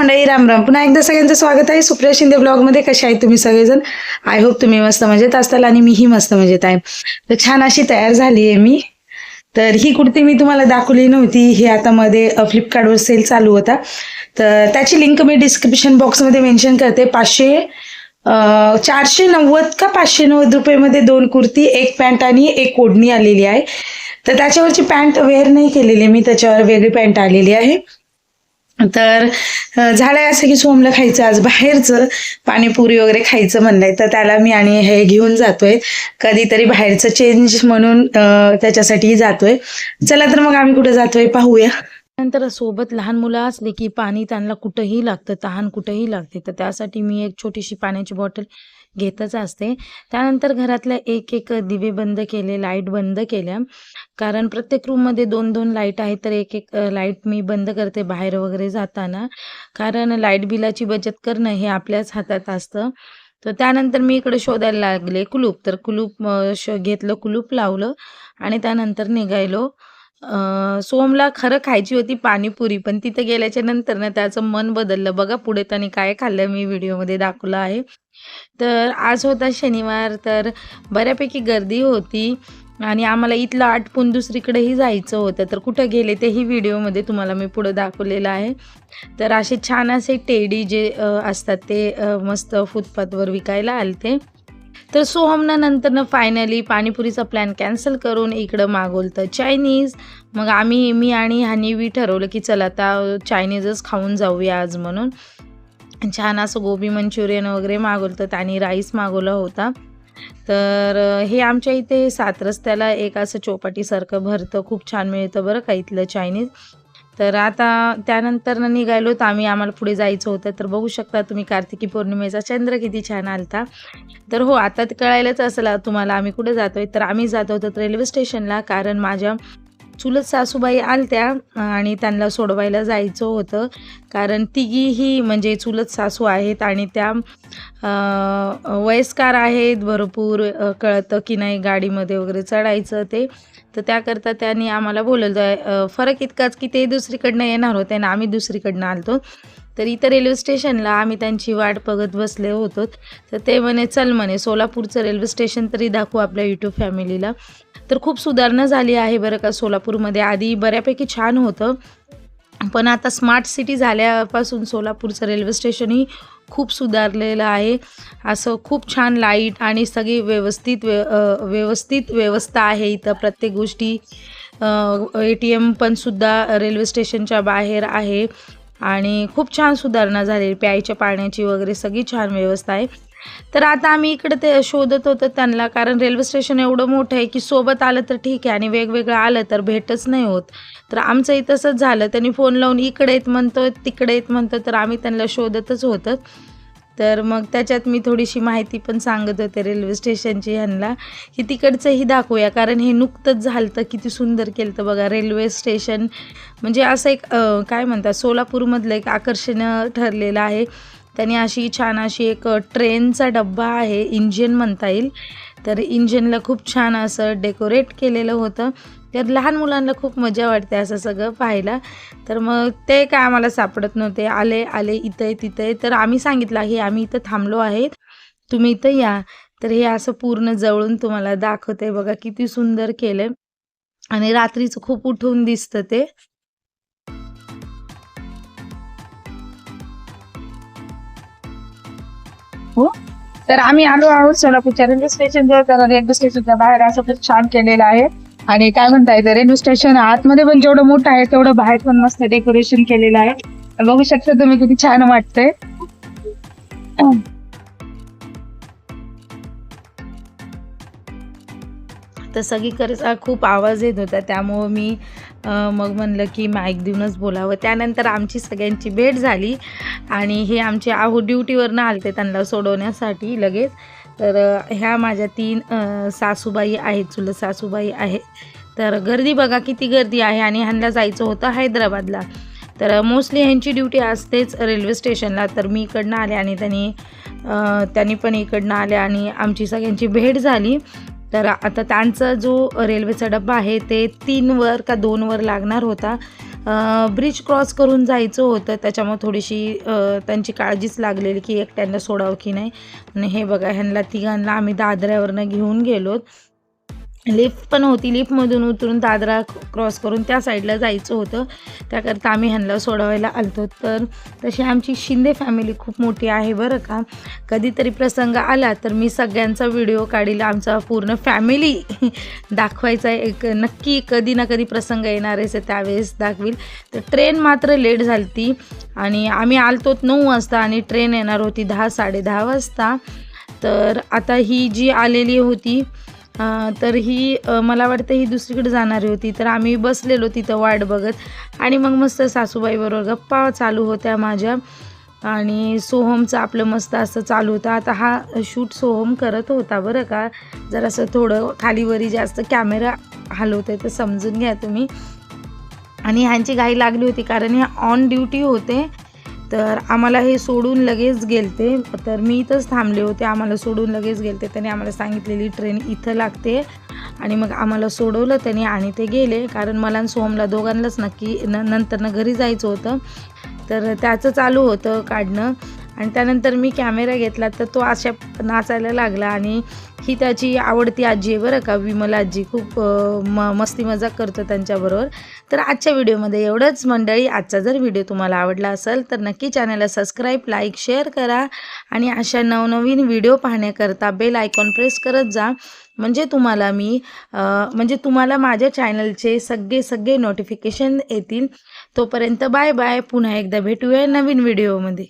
मंडळी, राम राम. पुन्हा एकदा सगळ्यांचं स्वागत आहे सुप्रिया शिंदे ब्लॉगमध्ये. कशा आहेत तुम्ही सगळेजण? आय होप तुम्ही मस्त मजेत असताल आणि मीही मस्त मजेत आहे. तर छान अशी तयार झाली आहे मी. तर ही कुर्ती मी तुम्हाला दाखवली नव्हती. ही आता मध्ये फ्लिपकार्टवर सेल चालू होता, तर त्याची लिंक मी डिस्क्रिप्शन बॉक्समध्ये मेन्शन करते. 490 का 590 रुपयेमध्ये 2 कुर्ती, 1 पॅन्ट आणि 1 ओढणी आलेली आहे. तर त्याच्यावरची पॅन्ट वेअर नाही केलेली मी, त्याच्यावर वेगळी पॅन्ट आलेली आहे. तर झालंय असं की सोमला खायचं आज बाहेरचं, पाणीपुरी वगैरे खायचं म्हणलंय, तर त्याला मी आणि हे घेऊन जातोय. कधीतरी बाहेरचं चेंज म्हणून त्याच्यासाठी जातोय. चला तर मग आम्ही कुठे जातोय पाहूया. नंतर सोबत लहान मुलं असली की पाणी त्यांना कुठंही लागतं, तहान कुठंही लागते, तर त्यासाठी मी एक छोटीशी पाण्याची बॉटल घेतच असते. त्यानंतर घरातल्या एक एक दिवे बंद केले, लाईट बंद केल्या, कारण प्रत्येक रूममध्ये 2-2 लाईट आहे, तर एक एक लाईट मी बंद करते बाहेर वगैरे जाताना, कारण लाईट बिलाची बचत करणं हे आपल्याच हातात असतं. तर त्यानंतर मी इकडे शोधायला लागले कुलूप, तर कुलूप घेतलं, कुलूप लावलं आणि त्यानंतर निघायलो. सोमला खरं खायची होती पाणीपुरी, पण तिथे गेल्याच्या नंतर ना त्याचं मन बदललं. बघा पुढे त्याने काय खाल्लं मी व्हिडिओमध्ये दाखवलं आहे. तर आज होता शनिवार, तर बऱ्यापैकी गर्दी होती आणि आम्हाला इथलं आटपून दुसरीकडेही जायचं होतं. तर कुठं गेले तेही व्हिडिओमध्ये तुम्हाला मी पुढं दाखवलेलं आहे. तर असे छान असे टेडी जे असतात ते मस्त फुटपाथवर विकायला आलते. तर सोहमनं नंतरनं फायनली पाणीपुरीचा प्लॅन कॅन्सल करून इकडं मागवलं चायनीज. मग मी आणि हनीवी ठरवलं की चला आता चायनीजच खाऊन जाऊया आज म्हणून. छान असं गोबी मंचुरियन वगैरे मागवलं, त्याने राईस मागवला होता. तर हे आमच्या इथे 7 रस्त्याला एक असं चौपाटीसारखं भरतं, खूप छान मिळतं बरं का इथलं चायनीज. तर आता त्यानंतर निघालो, तर आम्हाला पुढे जायचं होतं. तर बघू शकता तुम्ही कार्तिकी पौर्णिमेचा चंद्र किती छान आलता. तर हो, आता ते कळायलाच असेल तुम्हाला आम्ही कुठे जातोय. तर आम्ही जात होतो रेल्वे स्टेशनला, कारण माझ्या चुलत सासूबाई आलत्या आणि त्यांना सोडवायला जायचं होतं. कारण तिघीही म्हणजे चुलत सासू आहेत आणि त्या वयस्कर आहेत भरपूर, कळतं की नाही गाडीमध्ये वगैरे चढायचं ते. तर त्याकरता त्यांनी आम्हाला बोलवलं. फरक इतकाच की ते दुसरीकडनं येणार होते आणि आम्ही दुसरीकडनं आलतो. तर इथं रेल्वे स्टेशनला आम्ही त्यांची वाट बघत बसले होतो. तर ते म्हणे चल म्हणे सोलापूरचं रेल्वे स्टेशन तरी दाखवू आपल्या यूट्यूब फॅमिलीला. तर खूप सुधारणा झाली आहे बरं का सोलापूरमध्ये. आधी बऱ्यापैकी छान होतं, पण आता स्मार्ट सिटी झाल्यापासून सोलापूरचं रेल्वे स्टेशनही खूप सुधारलेलं आहे. असं खूप छान लाईट आणि सगळी व्यवस्थित व्यवस्था आहे इथं. प्रत्येक गोष्टी ATM पण सुद्धा रेल्वे स्टेशनच्या बाहेर आहे आणि खूप छान सुधारणा झाली. प्यायच्या पाण्याची वगैरे सगळी छान व्यवस्था आहे. तर आता आम्ही इकडे ते शोधत होतो त्यांना, कारण रेल्वे स्टेशन एवढं मोठं आहे की सोबत आलं तर ठीक आहे आणि वेगवेगळं आलं तर भेटच नाही होत. तर आमचंही तसंच झालं. त्यांनी फोन लावून इकडे येत म्हणतो, तिकडे येत म्हणतो, तर आम्ही त्यांना शोधतच होतं. तर मग त्याच्यात मी थोडीशी माहिती पण सांगत होते रेल्वे स्टेशनची ह्यांना, की तिकडचंही दाखवूया, कारण हे नुकतंच झालं तर किती सुंदर केलं तर बघा. रेल्वे स्टेशन म्हणजे असं एक काय म्हणतात सोलापूरमधलं एक आकर्षण ठरलेलं आहे. त्यांनी अशी छान अशी एक ट्रेनचा डब्बा आहे, इंजिन म्हणता येईल. तर इंजिनला खूप छान असं डेकोरेट केलेलं होतं. तर लहान मुलांना खूप मजा वाटते असं सगळं पाहायला. तर मग ते काय आम्हाला सापडत नव्हते. आले इथं आहे तिथं आहे. तर आम्ही सांगितलं हे आम्ही इथं थांबलो आहेत, तुम्ही इथं या. तर हे असं पूर्ण जवळून तुम्हाला दाखवते बघा, किती सुंदर केलं आणि रात्रीचं खूप उठून दिसतं ते. हो, तर आम्ही आलो आहोत सोलापूरच्या रेल्वे स्टेशनवर. तर रेल्वे स्टेशनच्या बाहेर असं खूप छान केलेलं आहे आणि काय म्हणता येतं, रेल्वे स्टेशन आतमध्ये पण जेवढं मोठं आहे तेवढं बाहेर पण मस्त डेकोरेशन केलेलं आहे. बघू शकता तुम्ही किती छान वाटतंय. तर सगळीकडचा खूप आवाज येत होता, त्यामुळं मी मग म्हणलं की माईक देऊनच बोलावं. त्यानंतर आमची सगळ्यांची भेट झाली आणि हे आमचे ड्युटीवरनं आलते त्यांना सोडवण्यासाठी लगेच. तर ह्या माझ्या 3 सासूबाई आहेत, चुलत सासूबाई आहेत. तर गर्दी बघा किती गर्दी आहे आणि ह्यांना जायचं होतं हैदराबादला. तर मोस्टली ह्यांची ड्युटी असतेच रेल्वे स्टेशनला. तर मी इकडनं आले आणि त्यांनी पण इकडनं आले आणि आमची सगळ्यांची भेट झाली. तर आता त्यांचा जो रेल्वेचा डब्बा आहे ते 3 वर का 2 वर लागणार होता. ब्रिज क्रॉस करून जायचं होतं, त्याच्यामुळे थोडीशी त्यांची काळजीच लागलेली की एकट्यांना सोडावं की नाही. आणि हे बघा, ह्यांना तिघांना आम्ही दादऱ्यावरनं घेऊन गेलो. लिफ्ट पण होती, लिफ्टमधून उतरून दादरा क्रॉस करून त्या साईडला जायचं होतं, त्याकरता आम्ही ह्यांना सोडवायला आलतो. तर तशी आमची शिंदे फॅमिली खूप मोठी आहे बरं का. कधीतरी प्रसंग आला तर मी सगळ्यांचा व्हिडिओ काढील, आमचा पूर्ण फॅमिली दाखवायचा एक नक्की कधी ना कधी प्रसंग येणार आहे त्यावेळेस दाखवील. तर ट्रेन मात्र लेट झाली ती आणि आम्ही आलतो 9 वाजता आणि ट्रेन येणार होती 10-10:30 वाजता. तर आता ही जी आलेली होती तर ही मला वाटतं ही दुसरीकडे जाणारी होती. तर आम्ही बसलेलो तिथं वाट बघत आणि मग मस्त सासूबाईबरोबर गप्पा चालू होत्या माझ्या आणि सोहमचं आपलं मस्त असं चालू होतं. आता हा शूट सोहम करत होता बरं का. जरासं थोडं खालीवरी जास्त कॅमेरा हलवते तर समजून घ्या तुम्ही. आणि ह्यांची घाई लागली होती कारण हे ऑन ड्युटी होते. तर आम्हाला हे सोडून लगेच गेलते, तर मी इथंच थांबले होते. आम्हाला सोडून लगेच गेलते. त्याने आम्हाला सांगितलेली ट्रेन इथं लागते आणि मग आम्हाला सोडवलं त्याने आणि ते गेले. कारण मला आणि सोहमला दोघांनाच नक्की नंतरनं घरी जायचं होतं. तर त्याचं चालू होतं काढणं आणि त्यानंतर मी कॅमेरा घेतला तर तो अशा नाचायला लागला. आणि ही त्याची आवडती आजी आहे बरं का, विमला आजी. खूप मस्ती मजाक करतो त्यांच्याबरोबर. तर आजच्या व्हिडिओमध्ये एवढंच मंडळी. आजचा जर व्हिडिओ तुम्हाला आवडला असेल तर नक्की चॅनलला सबस्क्राईब, लाईक, शेअर करा आणि अशा नवनवीन व्हिडिओ पाहण्याकरता बेल आयकॉन प्रेस करत जा. म्हणजे तुम्हाला माझ्या चॅनलचे सगळे नोटिफिकेशन येतील. तोपर्यंत बाय बाय. पुन्हा एकदा भेटूया नवीन व्हिडिओमध्ये.